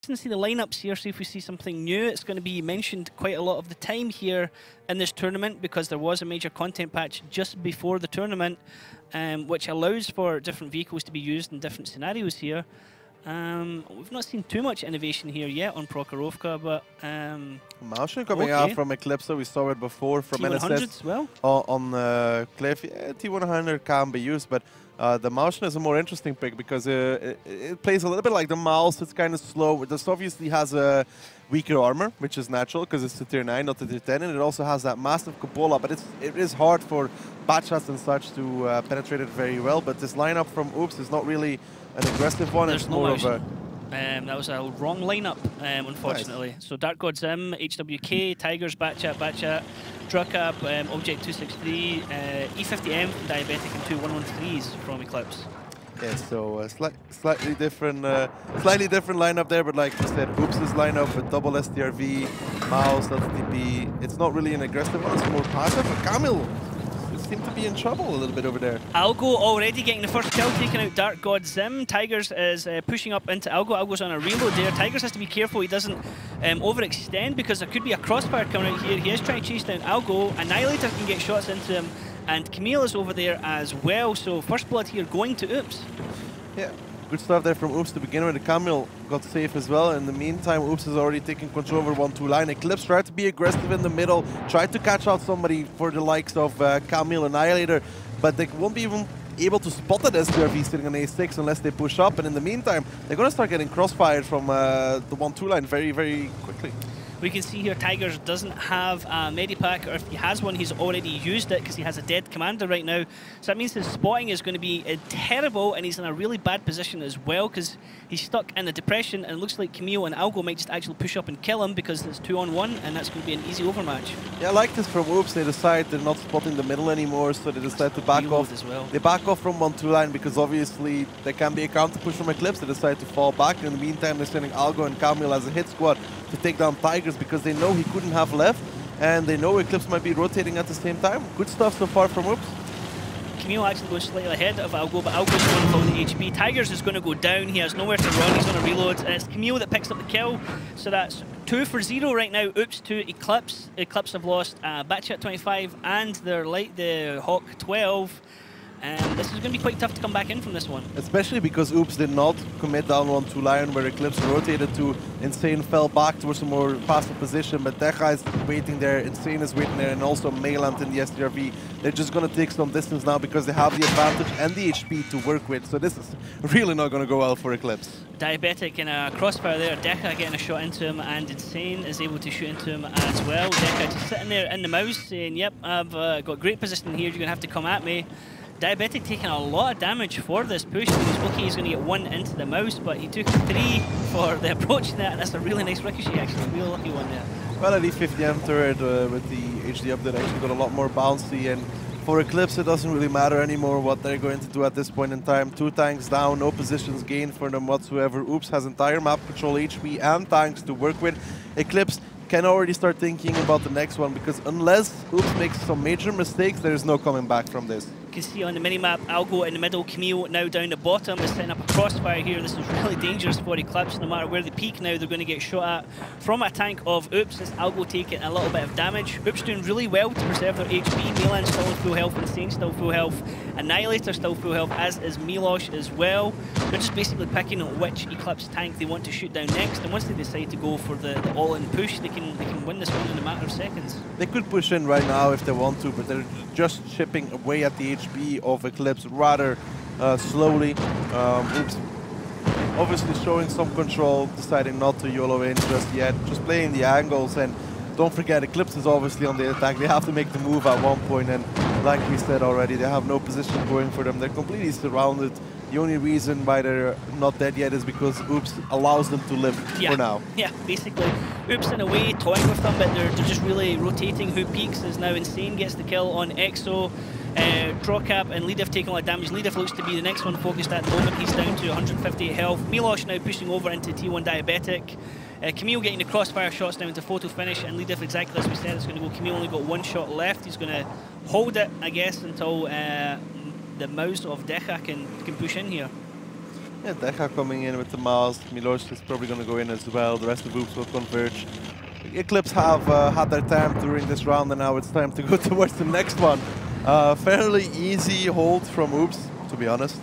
interesting to see the lineups here, see if we see something new. It's going to be mentioned quite a lot of the time here in this tournament because there was a major content patch just before the tournament, which allows for different vehicles to be used in different scenarios here. We've not seen too much innovation here yet on Prokhorovka, but Motion coming out from Eclipse, we saw it before from T100 as well. On Cliff. Yeah, T100 can be used, but the Motion is a more interesting pick because it plays a little bit like the Mouse. It's kind of slow. This obviously has a weaker armor, which is natural because it's a tier 9, not a tier 10, and it also has that massive cupola, but it is hard for bad shots and such to penetrate it very well. But this lineup from Oops is not really an aggressive one. There's it's more of a... that was a wrong lineup, unfortunately. Nice. So Dark God Zim, HWK, Tigers, Batchat, Druckup, Object 263, E50M from Diabetic, and 2 113s from Eclipse. Yeah, so slightly different lineup there, but like I said, Oops' lineup with double STRV, Mouse, LTP. It's not really an aggressive one, it's more passive. But Camille seem to be in trouble a little bit over there. Algo already getting the first kill, taking out Dark God Zim. Tigers is pushing up into Algo. Algo's on a reload there. Tigers has to be careful he doesn't overextend because there could be a crossfire coming out here. He is trying to chase down Algo. Annihilator can get shots into him, and Camille is over there as well. So first blood here going to Oops. Yeah, good stuff there from Oops to begin with. Camille got safe as well. In the meantime, Oops is already taking control over 1-2 line. Eclipse tried to be aggressive in the middle, tried to catch out somebody for the likes of Camille Annihilator, but they won't be even able to spot that STRV sitting on A6 unless they push up. And in the meantime, they're going to start getting crossfired from the 1-2 line very, very quickly. We can see here Tigers doesn't have a Medipack, or if he has one, he's already used it because he has a dead commander right now. So that means his spotting is going to be terrible, and he's in a really bad position as well because he's stuck in a depression, and it looks like Camille and Algo might just actually push up and kill him because it's 2-on-1, and that's going to be an easy overmatch. Yeah, I like this from Oops. They decide they're not spotting the middle anymore, so they decide to back off. As well. They back off from 1-2 line because obviously there can be a counter push from Eclipse. They decide to fall back. In the meantime, they're sending Algo and Camille as a hit squad to take down Tigers because they know he couldn't have left, and they know Eclipse might be rotating at the same time. Good stuff so far from Oops. Camille actually goes slightly ahead of Algo, but Algo's going for the HP. Tigers is going to go down. He has nowhere to run. He's on a reload, and it's Camille that picks up the kill. So that's 2 for 0 right now. Oops to Eclipse. Eclipse have lost Batchat 25 and the Hawk 12. This is going to be quite tough to come back in from this one. Especially because Oops did not commit down 1-2 line where Eclipse rotated to. Insane fell back towards a more passive position, but Decha is waiting there, Insane is waiting there, and also Mayland in the STRV. They're just going to take some distance now because they have the advantage and the HP to work with, so this is really not going to go well for Eclipse. Diabetic in a crossfire there, Decha getting a shot into him, and Insane is able to shoot into him as well. Decha just sitting there in the mouse saying, yep, I've got great position here, you're going to have to come at me. Diabetic taking a lot of damage for this push. He's going to get 1 into the mouse, but he took 3 for the approach there, and that's a really nice ricochet, actually. A real lucky one there. Well, at least 50M turret with the HD update actually got a lot more bouncy, and for Eclipse it doesn't really matter anymore what they're going to do at this point in time. 2 tanks down, no positions gained for them whatsoever. Oops has entire map control, HP and tanks to work with. Eclipse can already start thinking about the next one because unless Oops makes some major mistakes, there is no coming back from this. You can see on the minimap, Algo in the middle, Camille now down the bottom is setting up a crossfire here. This is really dangerous for Eclipse. No matter where they peak now, they're going to get shot at from a tank of Oops. As Algo taking a little bit of damage. Oops doing really well to preserve their HP. Milan still in full health, Insane still full health, Annihilator still full health, as is Milosh as well. They're just basically picking which Eclipse tank they want to shoot down next, and once they decide to go for the all-in push, they can win this one in a matter of seconds. They could push in right now if they want to, but they're just chipping away at the HP of Eclipse rather slowly. Oops obviously showing some control, deciding not to YOLO in just yet, just playing the angles. And don't forget, Eclipse is obviously on the attack. They have to make the move at one point, and like we said already, they have no position going for them. They're completely surrounded. The only reason why they're not dead yet is because Oops allows them to live for now. Yeah, basically. Oops in a way toying with them, but they're just really rotating who peaks. As now Insane gets the kill on Exo. Drawcap and Leadif taking a lot of damage. Leadif looks to be the next one focused at the moment. He's down to 158 health. Milosh now pushing over into T1 Diabetic. Camille getting the crossfire shots down to photo finish, and Leadif, exactly as we said, is going to go. Camille only got 1 shot left. He's going to hold it, I guess, until the mouse of Decha can push in here. Yeah, Decha coming in with the mouse. Miloš is probably going to go in as well. The rest of Oops will converge. eClipse have had their time during this round, and now it's time to go towards the next one. Fairly easy hold from Oops, to be honest.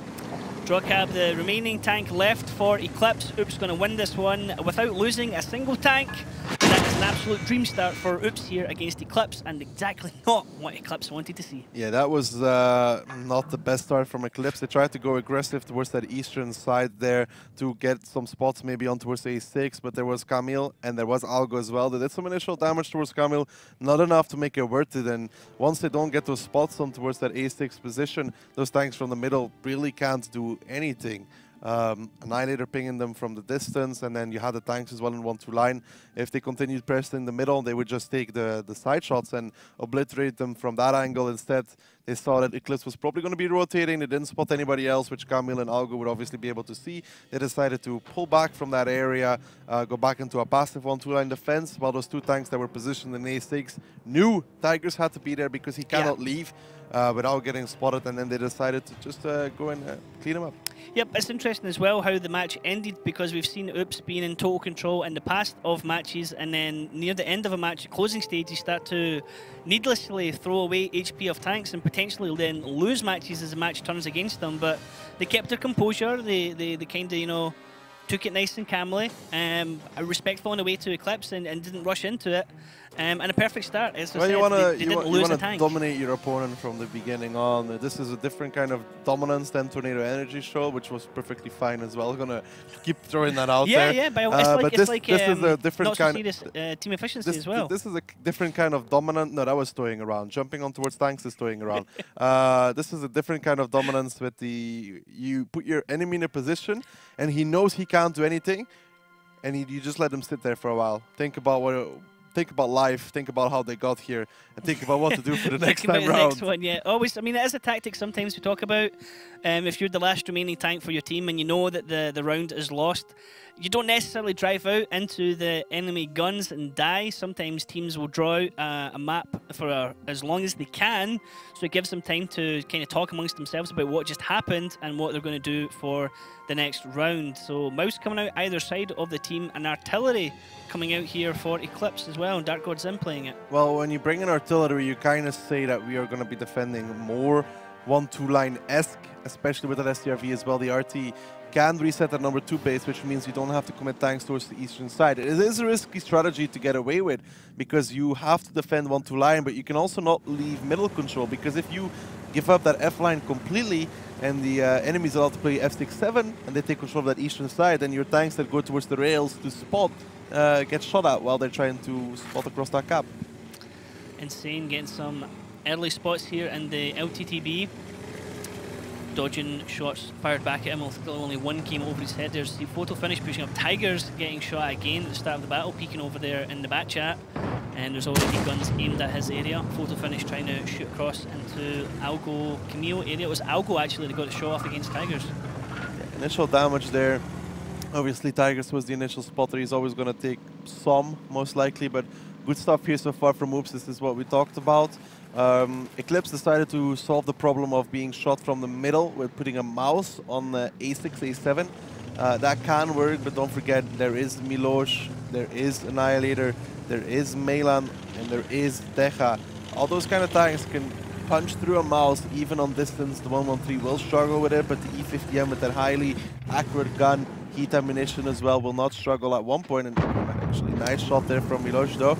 Draw cab, the remaining tank left for eClipse. Oops going to win this one without losing a single tank. And that is an absolute dream start for Oops here against eClipse, and exactly not what eClipse wanted to see. Yeah, that was not the best start from eClipse. They tried to go aggressive towards that eastern side there to get some spots maybe on towards A6, but there was Camille and there was Algo as well. They did some initial damage towards Camille, not enough to make it worth it. And once they don't get those spots on towards that A6 position, those tanks from the middle really can't do anything. Annihilator pinging them from the distance, and then you had the tanks as well in 1-2 line. If they continued pressing in the middle, they would just take the side shots and obliterate them from that angle. Instead, they saw that eClipse was probably going to be rotating. They didn't spot anybody else, which Camille and Algo would obviously be able to see. They decided to pull back from that area, go back into a passive 1-2 line defense, while those two tanks that were positioned in A6 knew Tigers had to be there because he cannot leave without getting spotted, and then they decided to just go and clean him up. Yep, it's interesting as well how the match ended, because we've seen Oops being in total control in the past of matches, and then near the end of a match, closing stage, you start to needlessly throw away HP of tanks and potentially then lose matches as the match turns against them. But they kept their composure, they kind of, you know, took it nice and calmly, respectful on the way to eClipse, and didn't rush into it. And a perfect start. As I said, you want to dominate your opponent from the beginning on. This is a different kind of dominance than Tornado Energy showed, which was perfectly fine as well. Gonna keep throwing that out there. Yeah, but this is a different kind of team efficiency as well. This is a different kind of dominant. No, that was throwing around. Jumping on towards tanks is throwing around. This is a different kind of dominance with you put your enemy in a position, and he knows he can't do anything, and you just let him sit there for a while. Think about life, think about how they got here, and think about what to do for the next time round. Next one, yeah. Always, I mean, it is a tactic sometimes we talk about. If you're the last remaining tank for your team and you know that the round is lost, you don't necessarily drive out into the enemy guns and die. Sometimes teams will draw out a map for as long as they can, so it gives them time to kind of talk amongst themselves about what just happened and what they're going to do for the next round. So Mouse coming out either side of the team, and Artillery coming out here for eClipse as well, and Dark God Zim playing it. Well, when you bring in Artillery, you kind of say that we are going to be defending more 1-2 line-esque, especially with that STRV as well. The RT can reset that number 2 base, which means you don't have to commit tanks towards the eastern side. It is a risky strategy to get away with, because you have to defend 1-2 line, but you can also not leave middle control, because if you give up that F line completely and the enemies allowed to play F6-7 and they take control of that eastern side, then your tanks that go towards the rails to spot get shot at while they're trying to spot across that cap. Insane getting some early spots here in the LTTB. Dodging shots fired back at him, only one came over his head. There's the photo finish pushing up. Tigers getting shot again at the start of the battle, peeking over there in the back chat. And there's already guns aimed at his area. Photo finish trying to shoot across into Algo Camille area. It was Algo actually that got the shot off against Tigers. Yeah, initial damage there. Obviously Tigers was the initial spotter. He's always going to take some, most likely, but good stuff here so far from Oops. This is what we talked about. eClipse decided to solve the problem of being shot from the middle with putting a mouse on the A6, A7. That can work, but don't forget there is Miloš, there is Annihilator, there is Melan, and there is Decha. All those kind of tanks can punch through a mouse even on distance. The 113 will struggle with it, but the E50M with that highly accurate gun, heat ammunition as well, will not struggle at one point. And actually, nice shot there from Miloš though.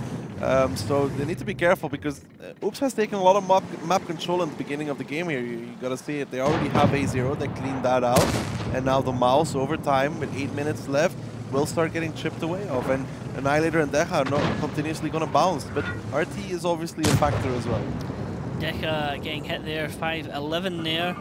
So they need to be careful, because Oops has taken a lot of map control in the beginning of the game here. You gotta see it. They already have A0, they cleaned that out. And now the mouse, over time, with 8 minutes left, will start getting chipped away of. And Annihilator and Decha are not continuously gonna bounce. But RT is obviously a factor as well. Decha getting hit there, 5-11 there,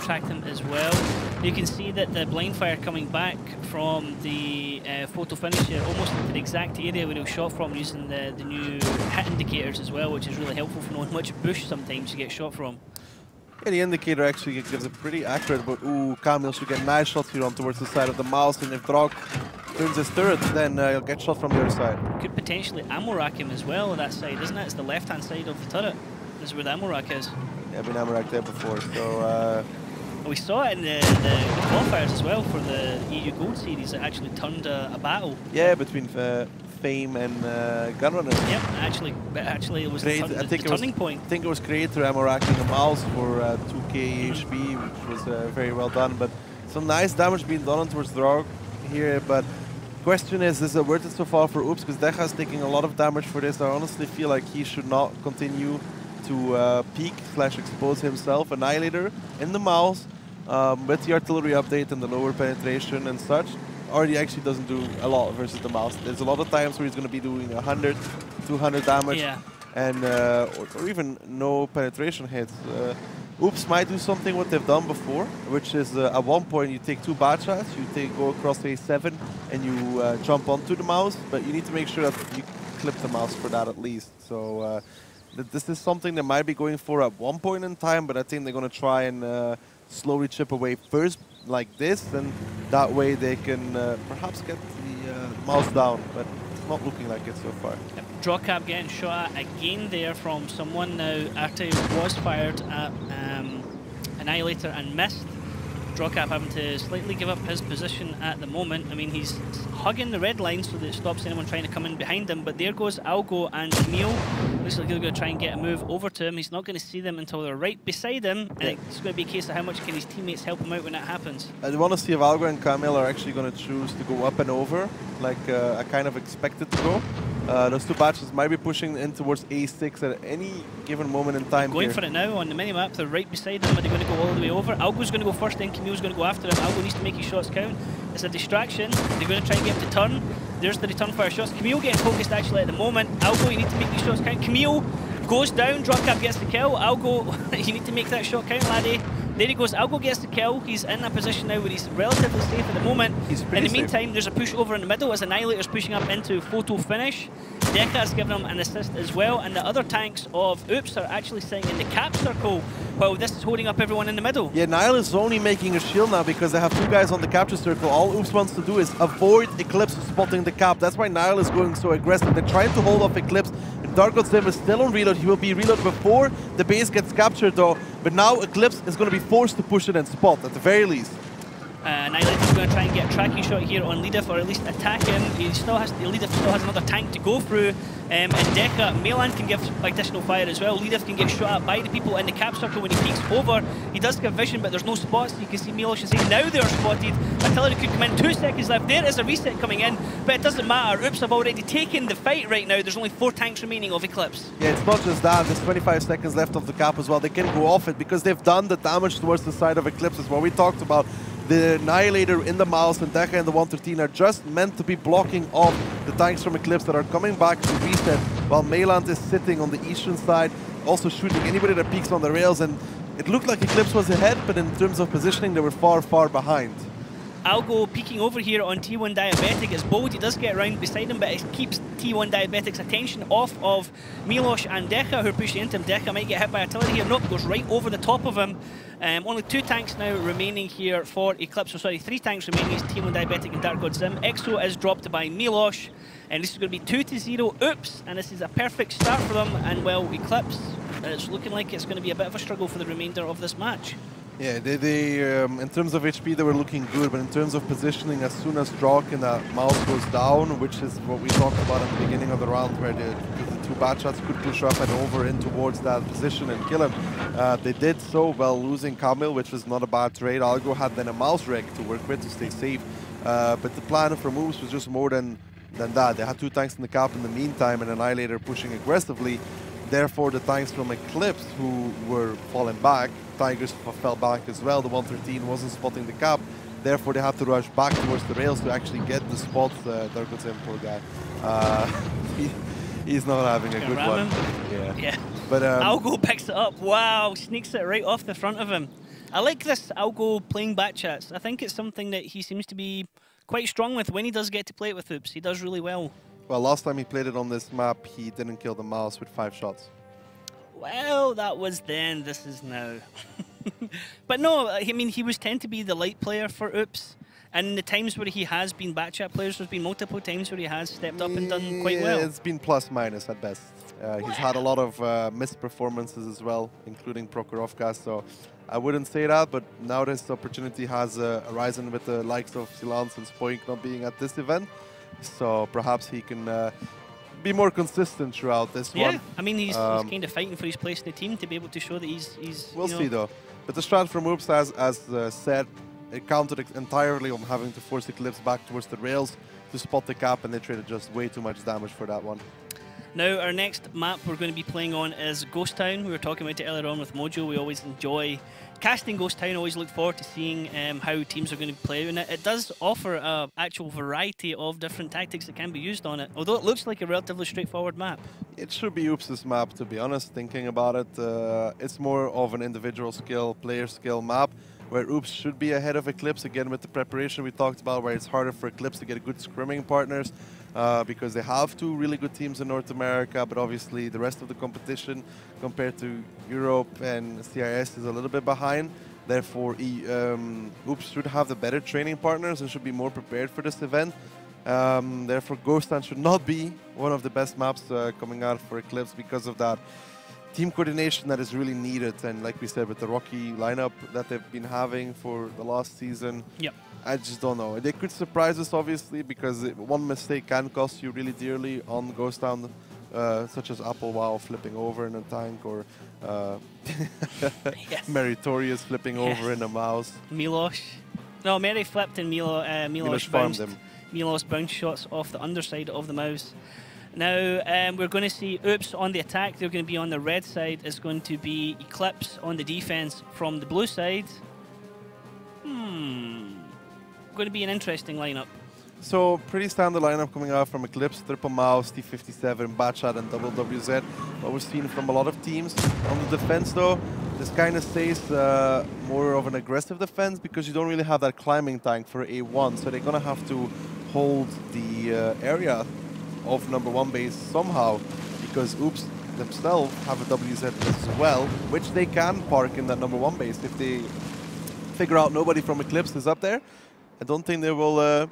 tracked him as well. You can see that the blind fire coming back from the photo finish here, almost into the exact area where he was shot from, using the new hit indicators as well, which is really helpful for knowing which bush sometimes you get shot from. Yeah, the indicator actually gives it pretty accurate, but ooh, Camille should get nice shots here on towards the side of the mouse, and if Drog turns his turret, then he'll get shot from the other side. Could potentially ammo rack him as well on that side, isn't it? It's the left-hand side of the turret. This is where the ammo rack is. Yeah, I've been ammo racked there before, so We saw it in the qualifiers as well for the EU Gold Series. It actually turned a battle. Yeah, between Fame and Gunrunners. Yep, actually it was the turning point. I think it was Creator Ammo racking a mouse for 2k HP, which was very well done. But some nice damage being done towards Drog here. But question is it worth it so far for Oops? Because Decha's taking a lot of damage for this. I honestly feel like he should not continue to peek / expose himself. Annihilator in the mouse with the artillery update and the lower penetration and such. Already actually doesn't do a lot versus the mouse. There's a lot of times where he's going to be doing 100, 200 damage, and or even no penetration hits. Oops might do something what they've done before, which is at one point you take 2 bad shots, you go across A7 and you jump onto the mouse, but you need to make sure that you clip the mouse for that at least. So this is something they might be going for at one point in time, but I think they're going to try and slowly chip away first like this, and that way they can perhaps get the mouse down, but it's not looking like it so far. Yep. Drawcap getting shot at again there from someone now. Arte was fired at Annihilator and missed. Drawcap having to slightly give up his position at the moment. I mean, he's hugging the red line so that it stops anyone trying to come in behind him, but there goes Algo and Camille. Looks like they're going to try and get a move over to him. He's not going to see them until they're right beside him, and it's going to be a case of how much can his teammates help him out when that happens. I want to see if Algo and Camille are actually going to choose to go up and over, like I kind of expected to go. Those 2 batches might be pushing in towards A6 at any given moment in time. Going for it now on the minimap. They're right beside him. Are they going to go all the way over? Algo's going to go first, then Camille's going to go after him. Algo needs to make his shots count. It's a distraction. They're going to try and get him to turn. There's the return fire shots. Camille getting focused actually at the moment. Algo, you need to make these shots count. Camille goes down. Dropcap gets the kill. Algo, you need to make that shot count, laddie. There he goes. Algo gets the kill. He's in a position now where he's relatively safe at the moment. In the meantime, there's a push over in the middle as Annihilator's pushing up into photo finish. Deca's giving him an assist as well, and the other tanks of Oops are actually sitting in the cap circle while this is holding up everyone in the middle. Yeah, Nihil is only making a shield now because they have 2 guys on the capture circle. All Oops wants to do is avoid Eclipse spotting the cap. That's why Nihil is going so aggressive. They're trying to hold off Eclipse. Dark God Sim is still on reload. He will be reloaded before the base gets captured though. But now Eclipse is going to be forced to push it and spot at the very least. Annihilator's going to try and get a tracking shot here on Leadif, or at least attack him. Leadif still has another tank to go through. And Deca, Melan can give additional fire as well. Leadif can get shot at by the people in the cap circle when he peeks over. He does give vision, but there's no spots. You can see Milos saying now they are spotted. Artillery could come in. 2 seconds left. There is a reset coming in, but it doesn't matter. Oops have already taken the fight right now. There's only 4 tanks remaining of Eclipse. Yeah, it's not just that. There's 25 seconds left of the cap as well. They can go off it because they've done the damage towards the side of Eclipse as well. We talked about the Annihilator in the mouse and Deca and the 113 are just meant to be blocking off the tanks from Eclipse that are coming back to reset, while Mailand is sitting on the eastern side, also shooting anybody that peeks on the rails. And it looked like Eclipse was ahead, but in terms of positioning, they were far, far behind. Algo peeking over here on T1 Diabetic is bold. He does get around beside him, but it keeps T1 Diabetic's attention off of Milos and Deca, who are pushing into him. Deca might get hit by artillery here. Nope, goes right over the top of him. Only 2 tanks now remaining here for Eclipse. So sorry, 3 tanks remaining is T1 Diabetic and Dark God Zim. Exo is dropped by Milos, and this is going to be 2-0. Oops, and this is a perfect start for them. And well, Eclipse, it's looking like it's going to be a bit of a struggle for the remainder of this match. Yeah, they in terms of HP, they were looking good, but in terms of positioning, as soon as Drawk and that mouse goes down, which is what we talked about at the beginning of the round, where the 2 bad shots could push up and over in towards that position and kill him. They did so while losing Camille, which was not a bad trade. Algo had then a mouse wreck to work with to stay safe, but the plan for moves was just more than that. They had 2 tanks in the cap in the meantime, and Annihilator pushing aggressively. Therefore, the tanks from Eclipse, who were falling back, Tigers fell back as well. The 113 wasn't spotting the cap. Therefore, they had to rush back towards the rails to actually get the spot. Dark God Sim, poor guy. He's not having a good one. Yeah. But Algo picks it up. Wow, sneaks it right off the front of him. I like this Algo playing back chats. I think it's something that he seems to be quite strong with when he does get to play it with Oops. He does really well. Well, last time he played it on this map, he didn't kill the mouse with 5 shots. Well, that was then, this is now. But no, I mean, he was tend to be the light player for Oops. And in the times where he has been backchat players, there's been multiple times where he has stepped up and done quite Yeah, well. it's been plus minus at best. He's had a lot of missed performances as well, including Prokhorovka, so I wouldn't say that, but now this opportunity has arisen with the likes of Silence and Spoink not being at this event, so perhaps he can be more consistent throughout this one. Yeah, I mean, he's kind of fighting for his place in the team to be able to show that he's we'll see though. But the strat from Oops, as said, it counted entirely on having to force eClipse back towards the rails to spot the cap, and they traded just way too much damage for that one. Now, our next map we're going to be playing on is Ghost Town. We were talking about it earlier on with Mojo. We always enjoy casting Ghost Town. Always look forward to seeing how teams are going to play. And it does offer an actual variety of different tactics that can be used on it, although it looks like a relatively straightforward map. It should be Oops' map, to be honest, thinking about it. It's more of an individual skill, player skill map, where Oops should be ahead of eClipse, again with the preparation we talked about, where it's harder for eClipse to get good scrimming partners because they have two really good teams in North America, but obviously the rest of the competition compared to Europe and CIS is a little bit behind. Therefore, Oops should have the better training partners and should be more prepared for this event. Therefore, Ghost Town should not be one of the best maps coming out for eClipse because of that team coordination that is really needed. And like we said, with the rocky lineup that they've been having for the last season, yep. I just don't know. They could surprise us, obviously, because one mistake can cost you really dearly on Ghost Town, such as Apple Wow flipping over in a tank, or yes. Meritorious flipping over in a mouse. Milosh. No, Mary flipped and Milosh farmed bounced. him. Milosh bounced shots off the underside of the mouse. Now, we're going to see Oops on the attack. They're going to be on the red side. It's going to be eClipse on the defense from the blue side. Going to be an interesting lineup. So, pretty standard lineup coming out from eClipse, triple mouse, T57, Batchat, and double WZ. What we've seen from a lot of teams. On the defense, though, this kind of stays more of an aggressive defense because you don't really have that climbing tank for A1, so they're going to have to hold the area of #1 base somehow, because Oops themselves have a WZ as well, which they can park in that #1 base. If they figure out nobody from eClipse is up there, I don't think they will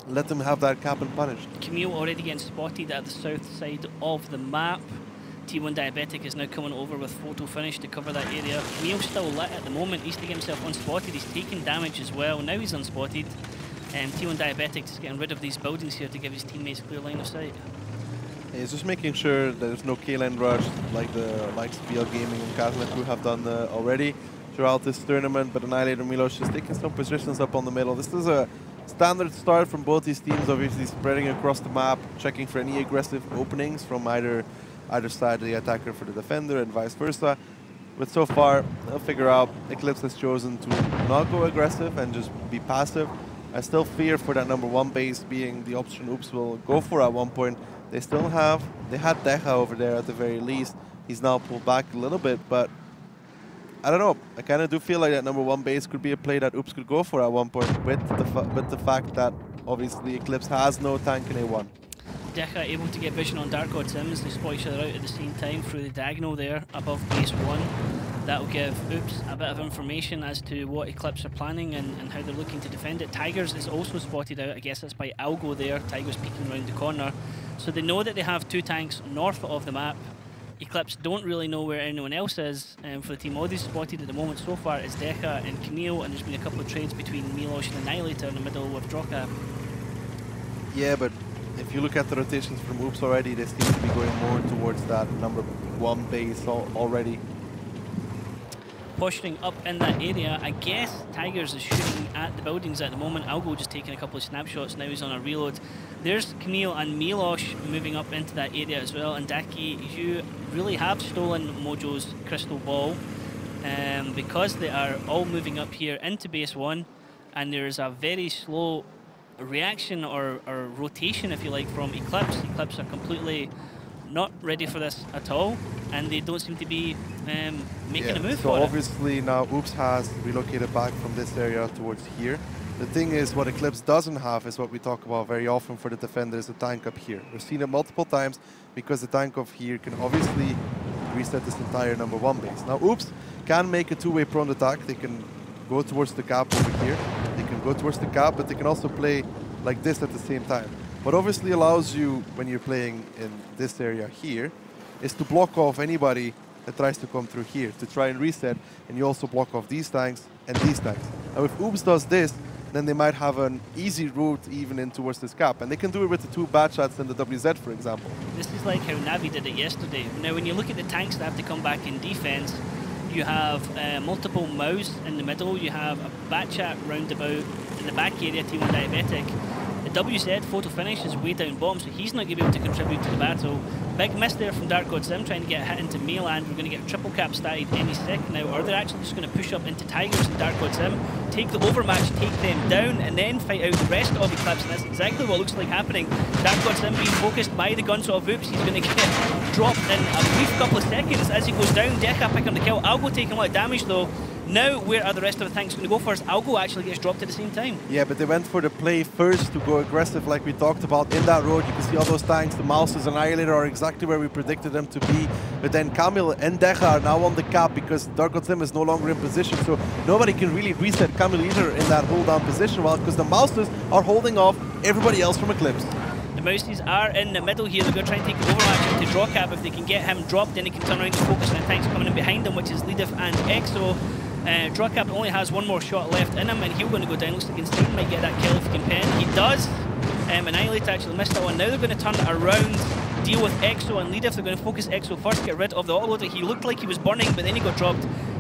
let them have that cap and punish. Camille already getting spotted at the south side of the map. T1 Diabetic is now coming over with photo finish to cover that area. Camille's still lit at the moment. He's to get himself unspotted. He's taking damage as well. Now he's unspotted. T1 Diabetic is getting rid of these buildings here to give his teammates clear line of sight. He's just making sure there's no K-line rush like the likes of VL Gaming and Catholic who have done already throughout this tournament, but Annihilator Milos is taking some positions up on the middle. This is a standard start from both these teams, obviously spreading across the map, checking for any aggressive openings from either side of the attacker for the defender and vice versa. But so far, they'll figure out eClipse has chosen to not go aggressive and just be passive. I still fear for that #1 base being the option Oops will go for at one point. They had Deja over there at the very least. He's now pulled back a little bit, but I don't know. I kind of do feel like that #1 base could be a play that Oops could go for at one point with the fact that obviously eClipse has no tank in A1. Deca able to get vision on Dark God Sims. They spot each other out at the same time through the diagonal there above base 1. That'll give Oops a bit of information as to what eClipse are planning and how they're looking to defend it. Tigers is also spotted out. I guess that's by Algo there. Tigers peeking around the corner. So they know that they have two tanks north of the map. eClipse don't really know where anyone else is for the team. All they've spotted at the moment so far is Deca and Camille, and there's been a couple of trades between Milosh and Annihilator in the middle with Drocap. Yeah, but if you look at the rotations from Oops already, they seem to be going more towards that #1 base already. Posturing up in that area, I guess Tigers is shooting at the buildings at the moment. Algo just taking a couple of snapshots, now he's on a reload. There's Camille and Milosh moving up into that area as well, and Daki, you really have stolen Mojo's crystal ball because they are all moving up here into base 1, and there's a very slow reaction or rotation, if you like, from eClipse. eClipse are completely not ready for this at all, and they don't seem to be making a move for it. So obviously now Oops has relocated back from this area towards here. The thing is, what eClipse doesn't have is what we talk about very often for the defender, is a tank up here. We've seen it multiple times because the tank up here can obviously reset this entire #1 base. Now Oops can make a two-way prone attack. They can go towards the gap over here. They can go towards the cap, but they can also play like this at the same time. What obviously allows you, when you're playing in this area here, is to block off anybody that tries to come through here, to try and reset, and you also block off these tanks and these tanks. Now if Oops does this, then they might have an easy route even in towards this cap, and they can do it with the 2 bad shots and the WZ, for example. This is like how Navi did it yesterday. Now when you look at the tanks that have to come back in defense, you have multiple Maus in the middle, you have a Batchat roundabout in the back area, T1 Diabetic. The WZ photo finish is way down bottom, so he's not going to be able to contribute to the battle. Big miss there from Dark God Sim trying to get hit into Meland. We're going to get a triple cap started any second now, or they're actually just going to push up into Tigers and Dark God Sim, take the overmatch, take them down, and then fight out the rest of eClipse. And that's exactly what looks like happening. Dark God Sim being focused by the gunshot of Oops. He's going to get dropped in a brief couple of seconds as he goes down. Deca picking up the kill. Algo taking a lot of damage though. Now, where are the rest of the tanks going to go first? Algo actually gets dropped at the same time. Yeah, but they went for the play first to go aggressive like we talked about in that road. You can see all those tanks, the Mouses, Annihilator are exactly where we predicted them to be. But then Camille and Deja are now on the cap because Dark God Sim is no longer in position. So nobody can really reset Camille either in that hold down position, well, because the Mouses are holding off everybody else from Eclipse. The Mouses are in the middle here. They're going to try and take the overmatch into draw cap. If they can get him dropped, then he can turn around and focus on the tanks coming in behind him, which is Lidif and Exo. Drawcap only has one more shot left in him, and he's going to go down. Looks like Insane might get that kill if he can pen. He does. Annihilator actually missed that one. Now they're going to turn it around, deal with Exo and Lidif. They're going to focus Exo first, get rid of the autoloader. He looked like he was burning, but then he got dropped.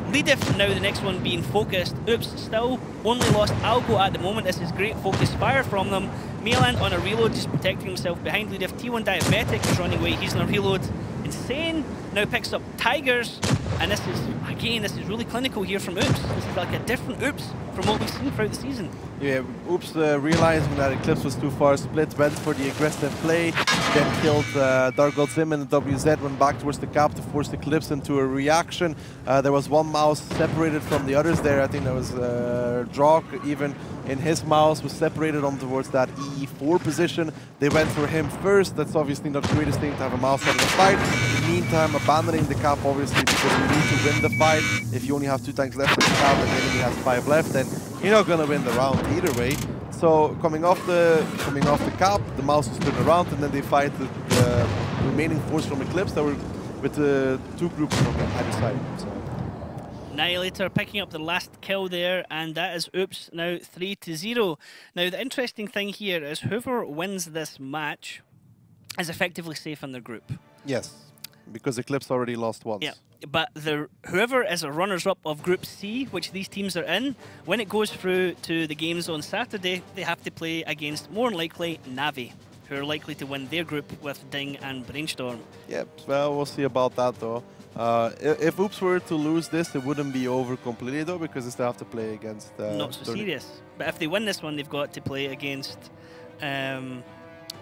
Lidif now the next one being focused. Oops, still only lost Algo at the moment. This is great focus fire from them. Meland on a reload, just protecting himself behind Lidif. T1 Diabetic is running away. He's on a reload. Insane now picks up Tigers, and this is, again, this is really clinical here from Oops. This is like a different Oops from what we've seen throughout the season. Yeah, Oops realizing that Eclipse was too far split, went for the aggressive play, then killed Dark God Sim and the WZ, went back towards the cap to force Eclipse into a reaction. There was one mouse separated from the others there. I think that was Drog, even in his mouse, was separated on towards that E4 position. They went for him first. That's obviously not the greatest thing to have a mouse out of the fight. In the meantime, abandoning the cap, obviously, because you need to win the fight. If you only have 2 tanks left in the cap and the enemy has 5 left, then you're not gonna win the round either way. So coming off the cap, the Mouses turn around and then they fight the remaining force from Eclipse that were with the 2 groups from either side. So. Annihilator picking up the last kill there, and that is Oops now 3-0. Now the interesting thing here is whoever wins this match is effectively safe in their group. Yes, because Eclipse already lost once. Yeah, but whoever is a runners-up of Group C, which these teams are in, when it goes through to the games on Saturday, they have to play against, more than likely, Navi, who are likely to win their group with Ding and Brainstorm. Yep, well, we'll see about that though. If Oops were to lose this, it wouldn't be over completely though, because they still have to play against... Not So Serious. But if they win this one, they've got to play against...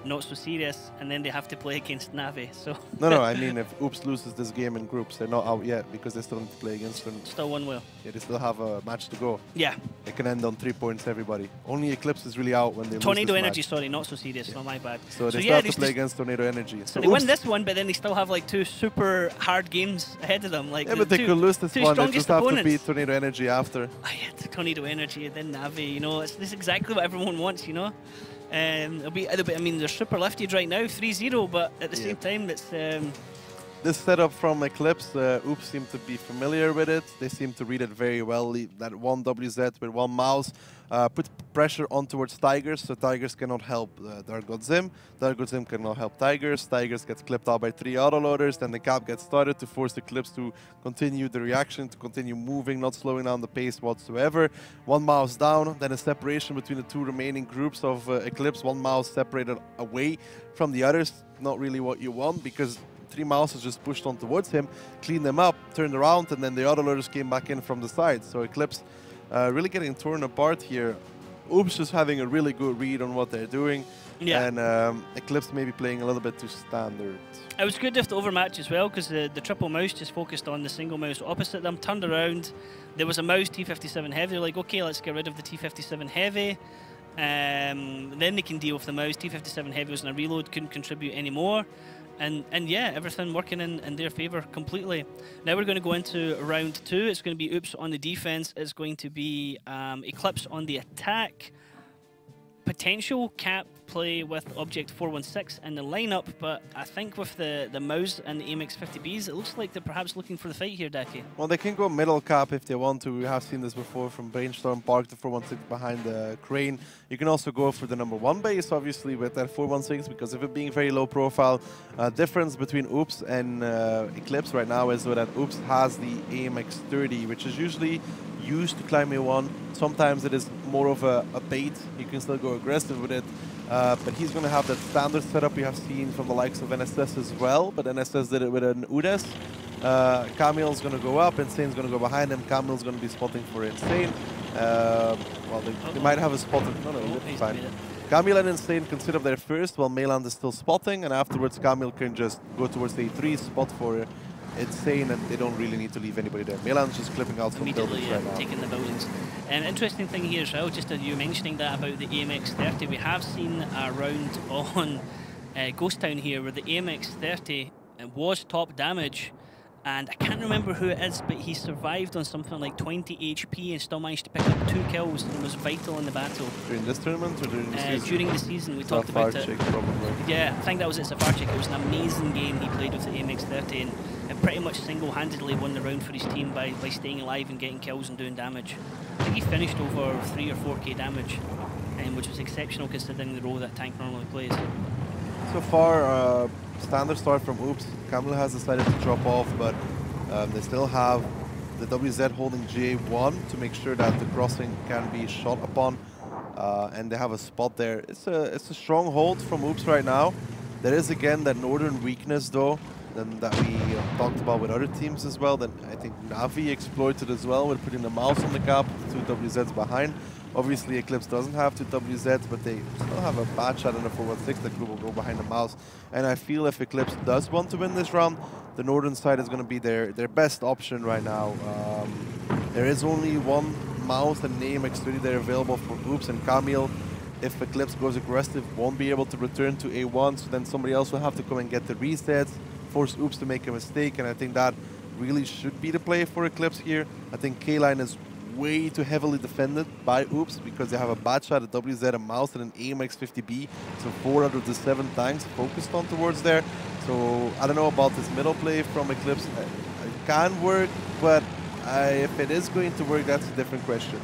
Not So Serious, and then they have to play against Navi. So no, I mean if Oops loses this game in groups, they're not out yet because they still need to play against them. Still one will. Yeah, they still have a match to go. Yeah. It can end on 3 points, everybody. Only Eclipse is really out when they Tornado lose this Energy, match. sorry, Not So Serious, yeah. My bad. So they still have to play against Tornado Energy. So they win this one, but then they still have like 2 super hard games ahead of them. Like yeah, but they could lose this one. They just have to beat Tornado Energy after. Oh, yeah, Tornado Energy, then Navi. You know, this is exactly what everyone wants. You know. It'll be, I mean, they're super lifted right now, 3-0, but at the same time, it's... This setup from Eclipse, Oops seem to be familiar with it. They seem to read it very well. That one WZ with one mouse put pressure on towards Tigers, so Tigers cannot help Dark God Sim. Dark God Sim cannot help Tigers. Tigers gets clipped out by 3 autoloaders. Then the cap gets started to force Eclipse to continue the reaction, to continue moving, not slowing down the pace whatsoever. One mouse down, then a separation between the 2 remaining groups of Eclipse. One mouse separated away from the others. Not really what you want, because 3 mouses just pushed on towards him, cleaned them up, turned around, and then the autoloaders came back in from the side. So Eclipse really getting torn apart here. Oops just having a really good read on what they're doing. Yeah. And Eclipse maybe playing a little bit too standard. It was good with the overmatch as well, because the triple mouse just focused on the single mouse opposite them, turned around. There was a mouse T57 heavy. They're like, okay, let's get rid of the T57 heavy. Then they can deal with the Mouse. T57 Heavies and a reload couldn't contribute anymore. And yeah, everything working in their favour completely. Now we're going to go into round 2. It's going to be Oops on the defence. It's going to be eClipse on the attack. Potential cap play with Object 416 in the lineup, but I think with the Mouse and the AMX 50Bs, it looks like they're perhaps looking for the fight here, Daki. Well, they can go middle cap if they want to. We have seen this before from Brainstorm, park the 416 behind the crane. You can also go for the number 1 base, obviously, with that 416, because of it being very low profile. Difference between Oops and eClipse right now is that Oops has the AMX 30, which is usually used to climb A1. Sometimes it is more of a bait. You can still go aggressive with it. But he's going to have that standard setup we have seen from the likes of NSS as well. But NSS did it with an Udes. Camille's going to go up. Insane's going to go behind him. Camille's going to be spotting for Insane. Well, they might have a spot. No, it's fine. Camille and Insane can sit up there first while Meland is still spotting. And afterwards, Camille can just go towards the A3 spot for Insane, and they don't really need to leave anybody there. Melan's just clipping out some buildings right now. Taking the buildings. Interesting thing here as well, just as you mentioning that about the AMX 30, we have seen a round on Ghost Town here where the AMX 30 was top damage, and I can't remember who it is, but he survived on something like 20 HP and still managed to pick up 2 kills and was vital in the battle. During this tournament or during the season? During the season, we talked about it. Probably. Yeah, I think that was it, Safarchik. It was an amazing game he played with the AMX 30 and pretty much single-handedly won the round for his team by staying alive and getting kills and doing damage. I think he finished over 3 or 4k damage, which was exceptional considering the role that tank normally plays. So far, standard start from Oops. Camille has decided to drop off, but they still have the WZ holding J1 to make sure that the crossing can be shot upon, and they have a spot there. It's a strong hold from Oops right now. There is again that northern weakness though, that we talked about with other teams as well, that I think Navi exploited as well with putting the mouse on the cap, 2 WZs behind. Obviously Eclipse doesn't have 2 WZs, but they still have a bad shot in the 416 that will go behind the mouse. And I feel if Eclipse does want to win this round, the northern side is going to be their best option right now. There is only 1 mouse and name X30 there available for Oops, and Camille, if Eclipse goes aggressive, won't be able to return to A1, so then somebody else will have to come and get the resets, force Oops to make a mistake, and I think that really should be the play for Eclipse here. I think K-Line is way too heavily defended by Oops because they have a bad shot at WZ, a mouse, and an AMX 50B, so 4 out of the 7 tanks focused on towards there. So I don't know about this middle play from Eclipse. It can work, but if it is going to work, that's a different question.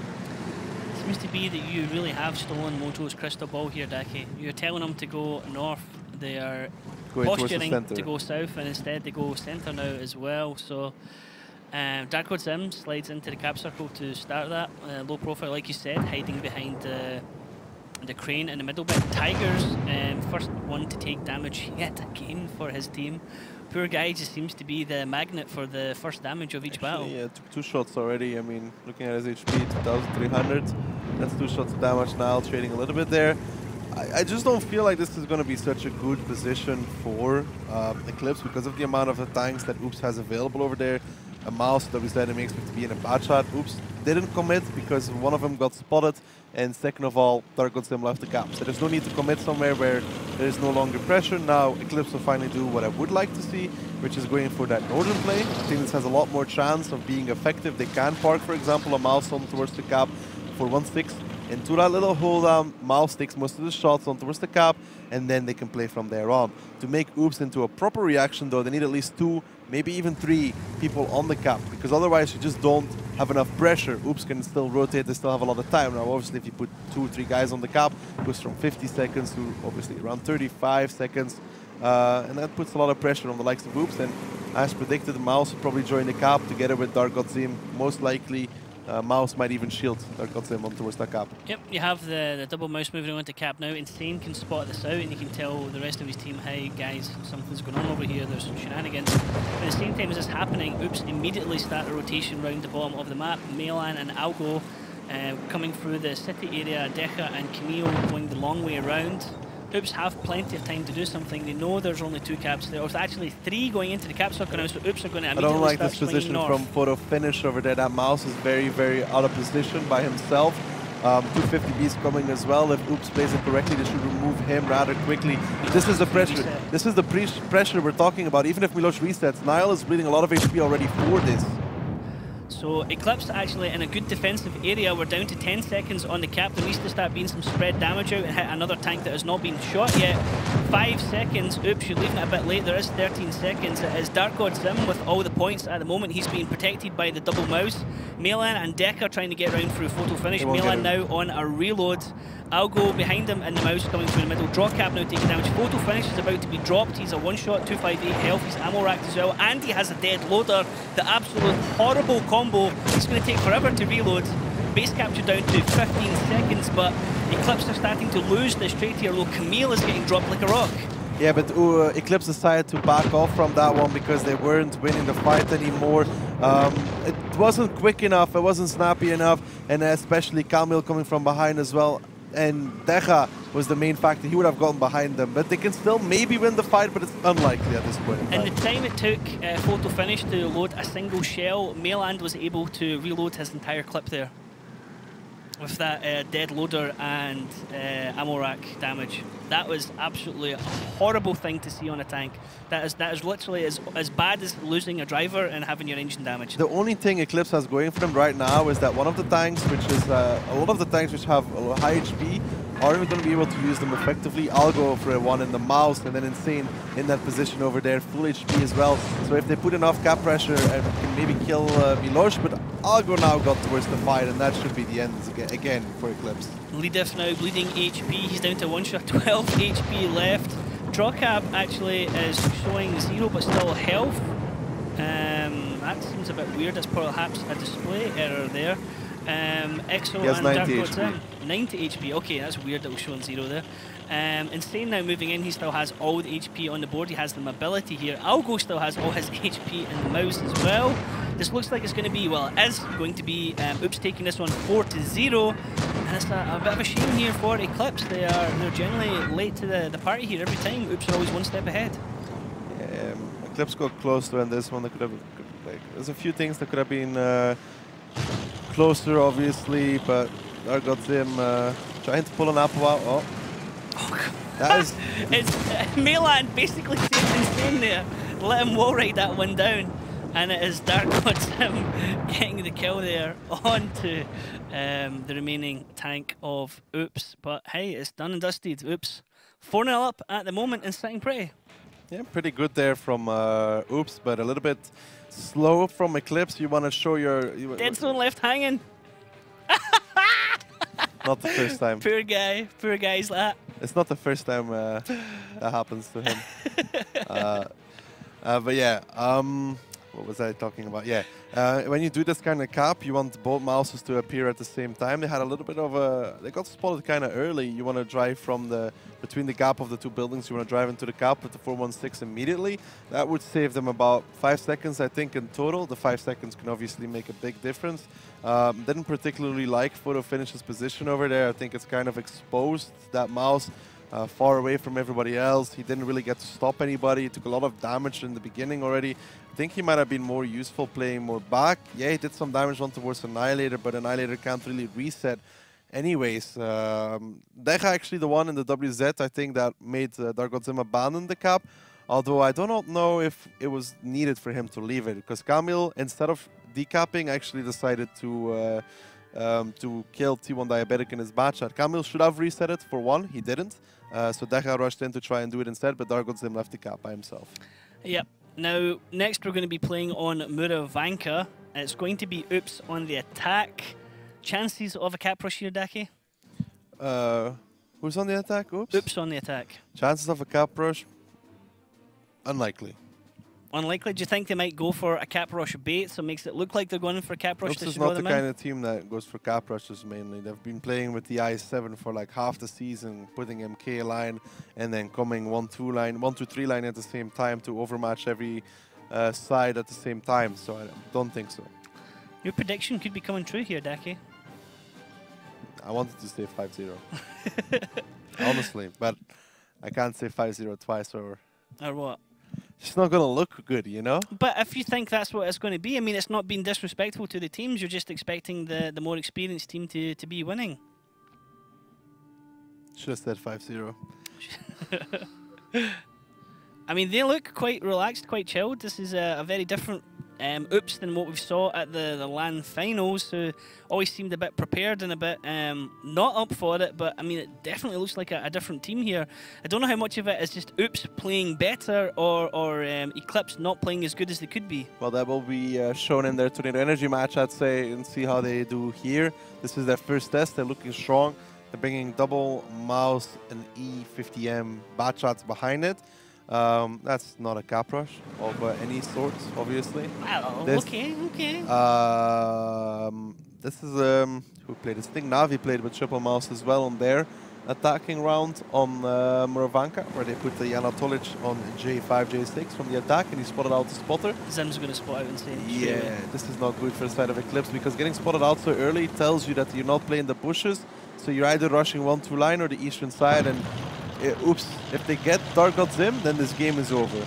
It seems to be that you really have stolen Mojo's crystal ball here, Daki. You're telling them to go north, they are posturing to go south, and instead they go centre now as well. So Darkwood Sim slides into the cap circle to start that. Low profile, like you said, hiding behind the crane in the middle bit. Tigers, first one to take damage yet again for his team. Poor guy just seems to be the magnet for the first damage of each battle. Yeah, took 2 shots already. I mean, looking at his HP, 2,300. That's 2 shots of damage now, trading a little bit there. I just don't feel like this is going to be such a good position for Eclipse because of the amount of tanks that Oops has available over there. A mouse, WZ, makes me to be in a bad shot. Oops didn't commit because one of them got spotted, and second of all, Darkwood Sim left the cap. So there's no need to commit somewhere where there is no longer pressure. Now Eclipse will finally do what I would like to see, which is going for that northern play. I think this has a lot more chance of being effective. They can park, for example, a mouse on towards the cap for 1-6. Into that little hold down, mouse takes most of the shots on towards the cap, and then they can play from there on. To make Oops into a proper reaction though, they need at least 2, maybe even 3 people on the cap, because otherwise you just don't have enough pressure. Oops can still rotate, they still have a lot of time. Now obviously if you put 2 or 3 guys on the cap, it goes from 50 seconds to obviously around 35 seconds. And that puts a lot of pressure on the likes of Oops, and as predicted, the mouse will probably join the cap together with Darkwood Sim. Most likely mouse might even shield Darkwood Sim on towards that cap. Yep, you have the double mouse moving on to cap now. Insane can spot this out, and you can tell the rest of his team, hey guys, something's going on over here, there's some shenanigans. But at the same time as this happening, Oops immediately start a rotation round the bottom of the map. Melan and Algo coming through the city area, Decha and Camille going the long way around. Oops have plenty of time to do something. They know there's only 2 caps there. There's actually 3 going into the cap circle now, so Oops are going to immediately I don't like this position north. from photo finish over there. That mouse is very, very out of position by himself. 250Bs coming as well. If Oops plays it correctly, they should remove him rather quickly. This is the pressure. This is the pressure we're talking about. Even if Milos resets, Nile is bleeding a lot of HP already for this. So eClipse actually in a good defensive area. We're down to 10 seconds on the cap. There needs to start being some spread damage out and hit another tank that has not been shot yet. 5 seconds. Oops, you're leaving it a bit late. There is 13 seconds. It is Dark God Sim with all the points at the moment. He's being protected by the double mouse. Melan and Deca trying to get around through photo finish. Melan now on a reload. Algo behind him and the mouse coming through the middle. Draw cap now taking damage. Photo finish is about to be dropped. He's a one-shot, 258 health. He's ammo racked as well. And he has a dead loader. The absolute horrible combo. It's going to take forever to reload. Base capture down to 15 seconds, but eClipse are starting to lose this straight here. Low Camille is getting dropped like a rock. Yeah, but eClipse decided to back off from that one because they weren't winning the fight anymore. It wasn't quick enough, it wasn't snappy enough, and especially Camille coming from behind as well. And Deja was the main factor. He would have gotten behind them, but they can still maybe win the fight, but it's unlikely at this point in time. In the time it took Photo Finish to load a single shell, Meland was able to reload his entire clip there with that dead loader and ammo rack damage. That was absolutely a horrible thing to see on a tank. That is literally as bad as losing a driver and having your engine damaged. The only thing eClipse has going for them right now is that one of the tanks, which is a lot of the tanks which have a high HP, aren't going to be able to use them effectively. I'll go for a one in the mouse and then Insane in that position over there, full HP as well. So if they put enough cap pressure and can maybe kill Milos, but Algo now got towards the fight and that should be the end again for eClipse. Lidif now bleeding HP, he's down to one shot, 12 HP left. Drawcap actually is showing 0 but still health. That seems a bit weird, that's perhaps a display error there. Exo he has and 90 Dark HP. 90 HP, okay, that's weird that was showing 0 there. Insane now moving in, he still has all the HP on the board, he has the mobility here. Algo still has all his HP in the mouse as well. This looks like it's going to be, well, it is going to be Oops taking this one 4-0. And it's a bit of a shame here for eClipse. They're generally late to the party here every time. Oops are always one step ahead. Yeah, eClipse got close to end this one. They could have, there's a few things that could have been closer, obviously, but Dark got him trying to pull an apple out. Oh, that is. It's Melan basically saved Insane there. Let him wall ride that one down. And it is Dark God Sim getting the kill there onto the remaining tank of Oops. But hey, it's done and dusted. Oops 4-0 up at the moment and sitting pretty. Yeah, pretty good there from Oops, but a little bit slow from eClipse. You want to show your... Dead zone left hanging. Not the first time. Poor guy's that. It's not the first time that happens to him. But yeah, what was I talking about? Yeah, when you do this kind of cap, you want both mouses to appear at the same time. They had a little bit of a... They got spotted kind of early. You want to drive from between the gap of the two buildings. You want to drive into the cap with the 416 immediately. That would save them about 5 seconds, I think, in total. The 5 seconds can obviously make a big difference. Didn't particularly like Photo Finish's position over there. I think it's kind of exposed, that mouse. Far away from everybody else. He didn't really get to stop anybody. He took a lot of damage in the beginning already. I think he might have been more useful playing more back. Yeah, he did some damage on towards Annihilator, but Annihilator can't really reset. Anyways, Deja actually the one in the WZ, I think, that made Dark God Sim abandon the cap. Although I do not know if it was needed for him to leave it, because Camille, instead of decapping, actually decided to kill T1 Diabetic in his batch. Camille should have reset it for one, he didn't. So Deja rushed in to try and do it instead, but Dark God Sim left the cap by himself. Yep. Now, next we're going to be playing on Muravanka. It's going to be Oops on the attack. Chances of a cap rush here, Daki? Who's on the attack? Oops. Oops on the attack. Chances of a cap rush? Unlikely. Unlikely? Do you think they might go for a cap rush bait, so it makes it look like they're going for a cap rush? Oops is not the kind of team that goes for cap rushes mainly. They've been playing with the i7 for like half the season, putting MK line and then coming 1-2-3 line at the same time to overmatch every side at the same time. So I don't think so. Your prediction could be coming true here, Daki. I wanted to say 5-0. Honestly, but I can't say 5-0 twice or what? It's not going to look good, you know? But if you think that's what it's going to be, I mean, it's not being disrespectful to the teams. You're just expecting the more experienced team to be winning. Should have said 5-0. I mean, they look quite relaxed, quite chilled. This is a very different Oops than what we saw at the LAN finals, who always seemed a bit prepared and a bit not up for it, but I mean, it definitely looks like a different team here. I don't know how much of it is just Oops playing better or eClipse not playing as good as they could be. Well, that will be shown in their Tornado Energy match, I'd say, and see how they do here. This is their first test. They're looking strong. They're bringing double mouse and E50M bat shots behind it. That's not a cap rush of any sort, obviously. Well, okay. This is who played this? I think Navi played with triple mouse as well on their attacking round on Muravanka, where they put the Anatolic on J5, J6 from the attack, and he spotted out the spotter. Zim's going to spot out insane. Yeah, this is not good for the side of eClipse, because getting spotted out so early tells you that you're not playing the bushes, so you're either rushing 1-2 line or the eastern side, and oops, if they get Dark God Zim, then this game is over.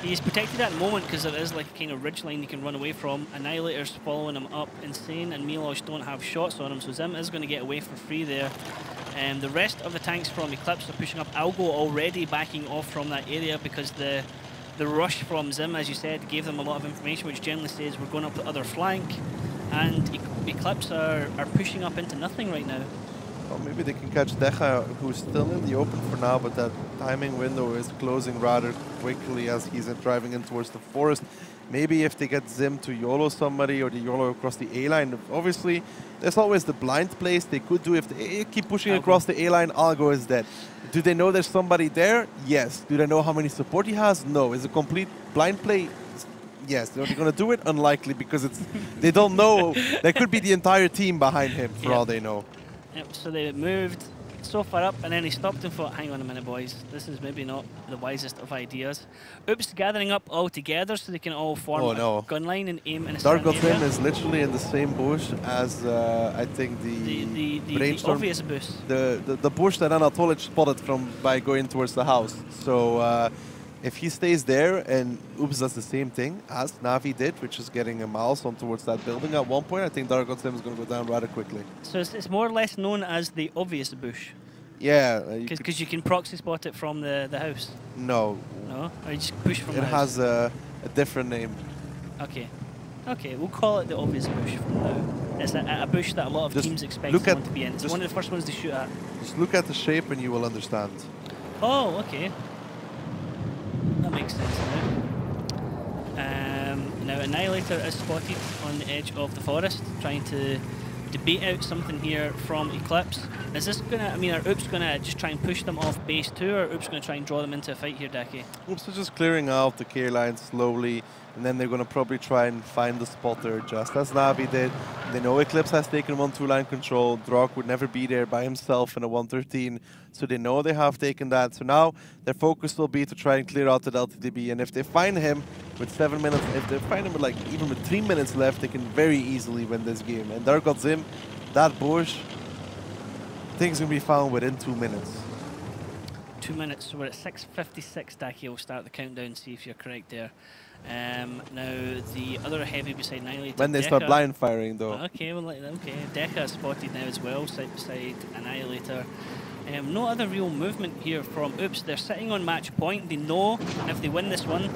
He's protected at the moment because there is like a kind of ridge line you can run away from. Annihilator's following him up insane, and Milosh don't have shots on him, so Zim is going to get away for free there. The rest of the tanks from eClipse are pushing up. Algo already backing off from that area because the rush from Zim, as you said, gave them a lot of information, which generally says we're going up the other flank, and eClipse are pushing up into nothing right now. Well, maybe they can catch Deja, who's still in the open for now, but that timing window is closing rather quickly as he's driving in towards the forest. Maybe if they get Zim to YOLO somebody or the YOLO across the A-line, obviously there's always the blind place they could do. If they keep pushing across the A-line, Algo is dead. Do they know there's somebody there? Yes. Do they know how many support he has? No. Is it a complete blind play? Yes. Are they going to do it? Unlikely, because they don't know. There could be the entire team behind him for all they know. Yep, so they moved so far up, and then he stopped and thought, hang on a minute, boys, this is maybe not the wisest of ideas. Oops, gathering up all together so they can all form a gun line and aim in a Dark certain area. God Zim is literally in the same bush as, I think, the obvious bush. The bush that Anatolic spotted by going towards the house. So if he stays there and Oops does the same thing as Navi did, which is getting a mouse on towards that building at one point, I think Dark God Zim is going to go down rather quickly. So it's more or less known as the obvious bush? Yeah. Because you can proxy spot it from the house? No. No? Or you just push from the house? It has a different name. Okay. Okay, we'll call it the obvious bush from now. It's a bush that a lot of teams expect someone to be in. It's one of the first ones to shoot at. Just look at the shape and you will understand. Oh, okay. That makes sense now. Now Annihilator is spotted on the edge of the forest, trying to debate out something here from eClipse. Is this gonna, I mean, are Oops gonna just try and push them off base 2, or Oops gonna try and draw them into a fight here, Daki? Oops is just clearing out the K line slowly, and then they're gonna probably try and find the spotter just as Navi did. They know eClipse has taken 1-2 line control. Drog would never be there by himself in a 113, so they know they have taken that. So now their focus will be to try and clear out the Delta DB, and if they find him with 7 minutes, if they find him with like even with 3 minutes left, they can very easily win this game. And Dark God Zim, that bush, things can be found within 2 minutes. 2 minutes, so we're at 6:56. Daki will start the countdown, see if you're correct there. Now the other heavy beside Annihilator. When they start blind firing, though. Okay, well, okay. Deca is spotted now as well, side beside Annihilator. No other real movement here from Oops. They're sitting on match point. They know if they win this one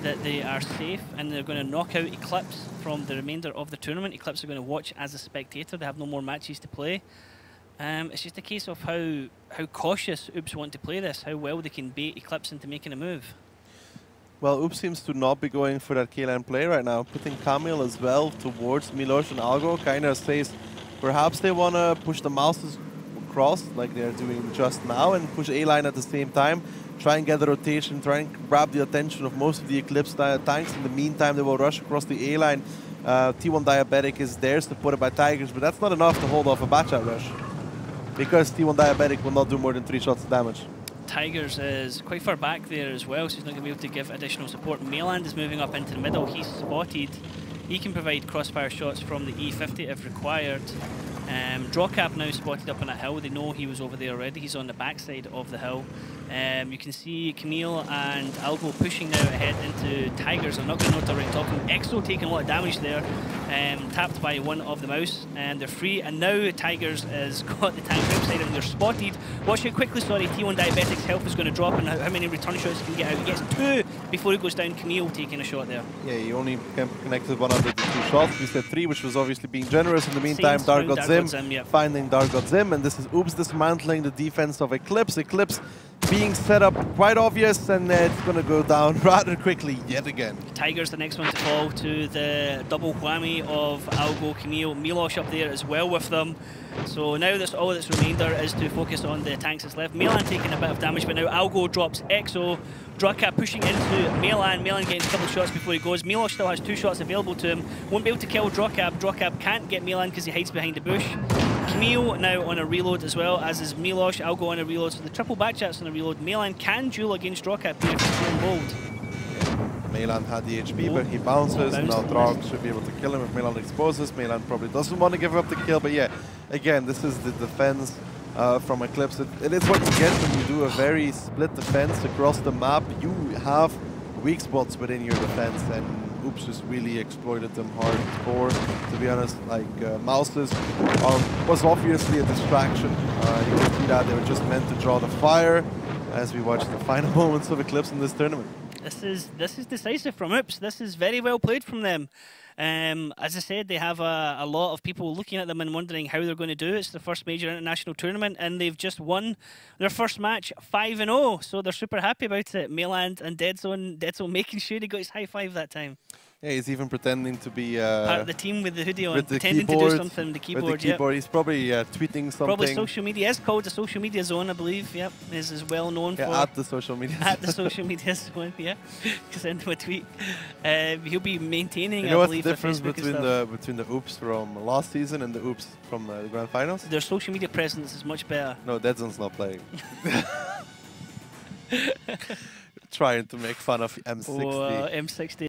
that they are safe, and they're going to knock out eClipse from the remainder of the tournament. eClipse are going to watch as a spectator. They have no more matches to play. It's just a case of how cautious Oops want to play this, how well they can bait eClipse into making a move. Well, Oops seems to not be going for that K-line play right now, putting Camille as well towards Milosh and Algo. Kind of says perhaps they want to push the mouses across like they're doing just now and push A-line at the same time, try and get the rotation, try and grab the attention of most of the eClipse tanks. In the meantime, they will rush across the A-line. T1 Diabetic is there, supported by Tigers, but that's not enough to hold off a batch rush, because T1 Diabetic will not do more than 3 shots of damage. Tigers is quite far back there as well, so he's not going to be able to give additional support. Mayland is moving up into the middle. He's spotted. He can provide crossfire shots from the E50 if required. Drawcap now spotted up on that hill. They know he was over there already. He's on the backside of the hill. You can see Camille and Algo pushing now ahead into Tigers. I'm not going to note right talking. Exo taking a lot of damage there. Tapped by one of the mouse, and they're free. And now Tigers has got the tank outside and they're spotted. Watch it quickly, sorry. T1 Diabetic's health is going to drop, and how many return shots he can get out. He gets 2 before he goes down. Camille taking a shot there. Yeah, he only connected 1 out of the 2 shots. We said 3, which was obviously being generous. In the meantime, Dargot Zim yep. finding Dargot Zim, and this is Oops dismantling the defense of eClipse. eClipse being set up quite obvious, and it's going to go down rather quickly yet again. Tigers the next one to fall to the double whammy of Algo, Camille, Milosh up there as well with them. So now all that's remainder is to focus on the tanks that's left. Milan taking a bit of damage, but now Algo drops Exo. Drawcap pushing into Milan. Milan getting a couple of shots before he goes. Milosh still has 2 shots available to him. Won't be able to kill Drawcap. Drawcap can't get Milan because he hides behind the bush. Camille now on a reload as well, as is Milosh. Algo on a reload. So the triple backchats on a reload. Milan can duel against Drawcap here if he's feeling bold. Milan had the HP, but he bounces. Now Drog should be able to kill him if Milan exposes. Milan probably doesn't want to give up the kill, but yeah, again, this is the defense from eClipse. It is what you get when you do a very split defense across the map. You have weak spots within your defense, and Oops just really exploited them hardcore. To be honest, like Mouses was obviously a distraction. You can see that they were just meant to draw the fire as we watch the final moments of eClipse in this tournament. This is decisive from Oops. This is very well played from them. As I said, they have a lot of people looking at them and wondering how they're going to do. It's the first major international tournament, and they've just won their first match 5-0. So they're super happy about it. Mayland and Deadzone making sure he got his high five that time. Yeah, he's even pretending to be part of the team with the hoodie on, with the pretending keyboard, to do something. The keyboard, with the keyboard. He's probably tweeting something. Probably social media. It's called the social media zone, I believe. Yep, is well known for. At the social media. At the social media zone, yeah. Send him a tweet. He'll be maintaining. You know I what's the difference between the Oops from last season and the Oops from the Grand Finals? Their social media presence is much better. No, Deadzone's not playing. Trying to make fun of M60. Oh, M60.